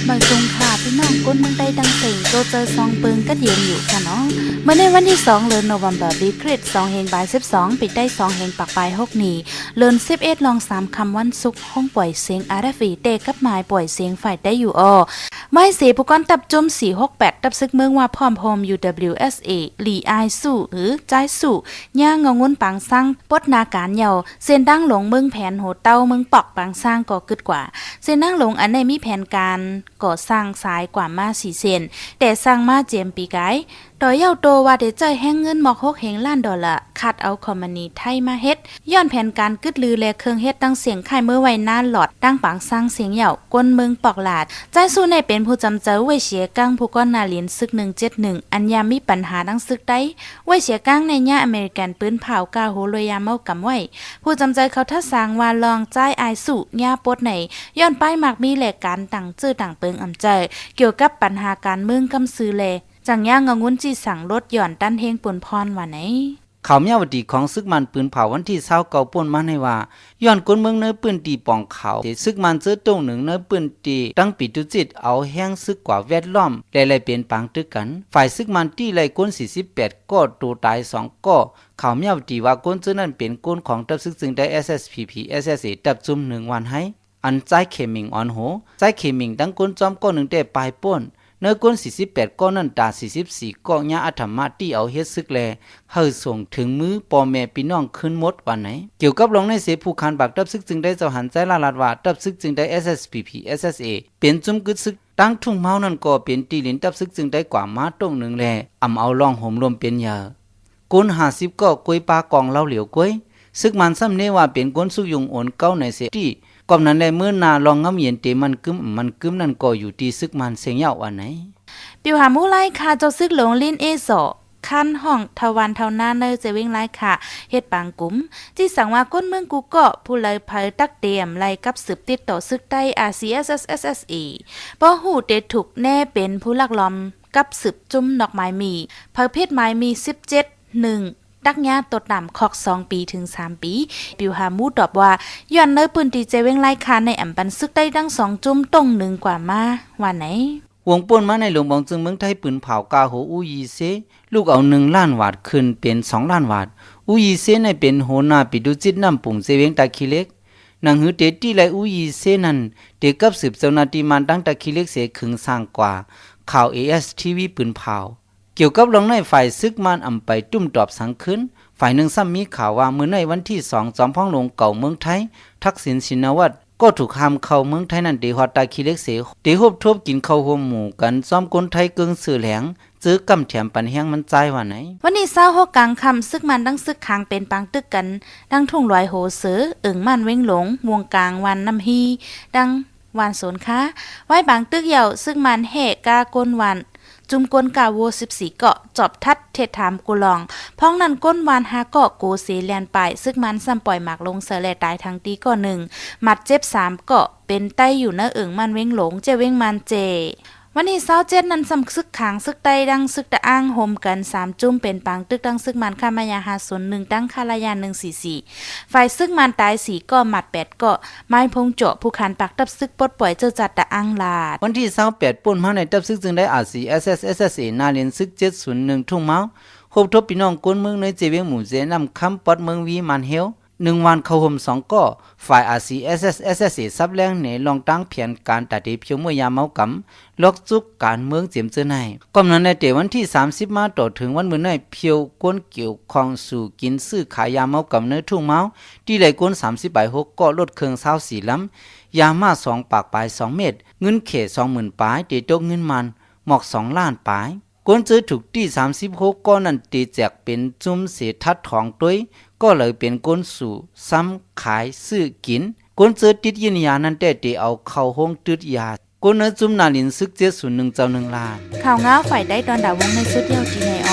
บางสงค่ะพี่น้องก้นเมืองใดดังเสียงโจเจอซองเปิงก็เย็นอยู่ค่ะเนาะเมื่อในวันที่2เดือนโนเวมเบอร์บีคริส2เฮงบ่าย12ปิดได้2เฮงปักปลาย6นี้เลือน11ลอง3คำวันศุกร์ห้องปล่อยเสียงอาร์ฟีเตกับหมายปล่อยเสียงฝ่ายได้อยู่ไม่เสียผู้ก้อนตับจุ่ม468ตับซึกเมืองว่าพร้อมโฮม UWSA หลีอายสู่หรือใจสู่ย่างงุนปังซังปดนาการเหยาเส้นดังหลงเมืองแผนโหเต้าเมืองปอกปังสร้างก่อกึดกว่าเส้นดังหลงอันในมีแผนการก่อสร้างสายกว่ามา4เซนแต่สร้างมาเจียมปีกายดอยเย้าโตว่าได้จ่ายแห้งเงินหมอก6เฮงล้านดอลลาร์คัดเอาคอมมานีไทยมาเฮ็ดย้อนแผนการกึดลือและเครื่องเฮ็ดตั้งเสียงไข่เมื่อไว้หน้าหลอดตั้งปังสร้างเสียงเหย่ากวนเมืองปอกหลาดใจสู้ในเป็นผู้จำเจอเวยเสียกังผู้ก้อนนาลินซึก171อันยามมีปัญหาดังซึกได้เวยเสียกังในย่าอเมริกันปืนเผากาโหโลยาเมากำไว้ผู้จำใจเขาทัดสางว่าลองจ่ายอายสู่ย่าปดไหนย้อนป้ายมักมีแหลกการตั้งชื่อตั้งเปิงอำใจเกี่ยวกับปัญหาการเมืองกำซื้อแลจังย่างงุนจีสั่งรถหย่อนตั้นเฮงปุ่นพรว่าไหนข่าวเมียวดีของซึกมันปืนเผาวันที่20ป่นมาให้ว่าย้อนคนเมืองเนื้อปืนตีปองเขาซึกมันเจอตรงหนึ่งเนื้อปืนตีตั้งปีตุจิตเอาแห้งซึกกว่าแวดล้อมและเลยเป็นปังตึกกันฝ่ายซึกมันที่ไล่ก้น48ก็ตัวตาย2ก็ข่าวเมียวดีว่าก้นเจอนั้นเป็นก้นของตับซึกจึงได้ SSPP SSA ตับจุ่ม1วันให้อันใจเคมิงออนโหใจเคมิงตั้งก้นจอมก้อนหนึ่งได้ปลายป่นเนื้อก้น48ก้อนนั้นตา44ก้อนยาอัธรรมะที่เอาเฮ็ดซึกแลเฮาส่งถึงมือพ่อแม่พี่น้องขึ้นหมดวันไหนเกี่ยวกับลงในเสผู้คันบักตับซึกจึงได้เจ้าหันใจลาลาดว่าตับซึกจึงได้ SSPP SSA เป็นจุ่มกึดซึกตั้งทุ่งเมานั่นก็เป็นตีลินตับซึกจึงได้กว่ามาตรงหนึ่งแลอำเอาล่องห่มรวมเป็นยาก้น50ก็กวยปากองเล่าเหลียวกวยซึกมันซ้ำเนว่าเป็นก้นสุยุงโอนเก้าในเสที่ก่อนนั้นได้เมื่อนาลองงำเย็นเตมันกึมนั่นก็อยู่ที่ซึกมันเสียงยาวอันไหนปิวหามูไลค่ะเจ้าซึกหลงลิ้นสคันห้องทวันเท่าหน้าเนอจะวิ่งไล่ค่ะเฮ็ดปางกุ๋มที่สั่งว่าก้นเมืองกูเกาะผู้เลยภัยตักเตรียมไล่กับสืบติดต่อซึกใต้ RCSSSE บ่ฮู้เตถูกแน่เป็นผู้ลักล้อมกับสืบจุ่มดอกไม้มีประเภทไม้มี17 ตักยาตดน้ำคอก2ปีถึง3ปีปิวหามูตอบว่าย้อนเนอปืนตีเจเว้งไล่คาในอ่ำปันซึกได้ดัง2จุ่มตรง1กว่ามาว่าไหนวงป่นมาในหลวงบองจึงเมืองไทยปืนเผากาโหอูยีเซลูกเอา1ล้านวาทขึ้นเป็น2ล้านวาทอูยีเซในเป็นโหนาปิดุจิตน้ำปุ่งเซเวงตาคิเล็กนางหือเตตี้ไลอูยีเซนั้นเด็กกับสืบเจ้าหน้าที่มันตั้งตาคิเล็กเสขึงสร้างกว่าข่าว ASTV ปืนเผาเกี่ยวกับลงในฝ่ายซึกมันอำไปตุ้มตอบสังคืนฝ่ายหนึ่งซ้ำมีข่าวว่าเมื่อในวันที่2จอมพ่องลงเก่าเมืองไทยทักษิณชินวัตรก็ถูกห้ามเข้าเมืองไทยนั่นเดฮอดตาคิเล็กเสเดฮบทบกินข้าวหัวหมูกันซ้อมคนไทยเกิงสื่อแหลงจื้อกำแถมปันแห้งมันใจว่าไหนวันนี้26กลางค่ำซึกมันดังซึกคางเป็นปังตึกกันดังทุ่งลอยโหเสือมันเว้งหลงวงกลางวันน้ำฮีดังวานสนค้าไว้บางตึกเหย่าซึกมันแห่กากนวันจุ่มก้นกาโว14เกาะจอบทัดเทศถามกูลองพ้องนั้นก้นวาน5เกาะโกเสแลนไปซึกมันซ้ำปล่อยหมากลงเสแลตายทางตีก่อ1หมัดเจ็บ3เกาะเป็นใต้อยู่เนื้อมันเว้งหลงเจเว้งมันเจวันนี้27นั้นซ้ำซึกขางซึกใต้ดังซึกตะอ้างโฮมกัน3จุ่มเป็นปังตึกดังซึกมันคามายา501ตั้งคารายา144ฝ่ายซึกมันตาย4เกาะหมัด8เกาะไม้พงเจาะผู้ขันปักตับซึกปลดปล่อยเจ้าจัดตะอ้างลาดวันที่28ป่นมาในตับซึกจึงได้ RCSSSA นาเรียนซึก701ทุ่งเมาคบทบพี่น้องกวนเมืองในเจเวียงหมู่เจนำคำปอดเมืองวีมันเฮล1วันเข้าห่ม2ก็ฝ่าย RCSSSA ซับแรงในลองตั้งเพียนการตัดเพียวเมื่อยามเมากำล็อกจุกการเมืองเจียมเจอในก่อนนั้นในเตวันที่30มาต่อถึงวันมื้อในเพียวก้นเกี่ยวของสู่กินซื้อขายยาเมากำเนื้อทุ่งเมาที่ไหลก้น30 6ก็ลดเครื่อง24ลำยามา2ปากปลาย2เม็ดเงินเขต 20,000 ปลายเตตกเงินมันหมอก2ล้านปลายก้นเจอถูกที่36ก้อนนั้นตีแจกเป็นจุ่มเศษทัดทองต้วยก็เลยเป็นก้นสู่ซ้ำขายซื้อกินก้นเจอติดยินยานั้นแต่เตเอาเข้าห้องตืดยาก้นเนื้อจุ่มนาลินซึก701 เจ้า1ล้านข่าวง้าวฝ่ายได้ตอนดาววงในสุดเดียวจีไนอ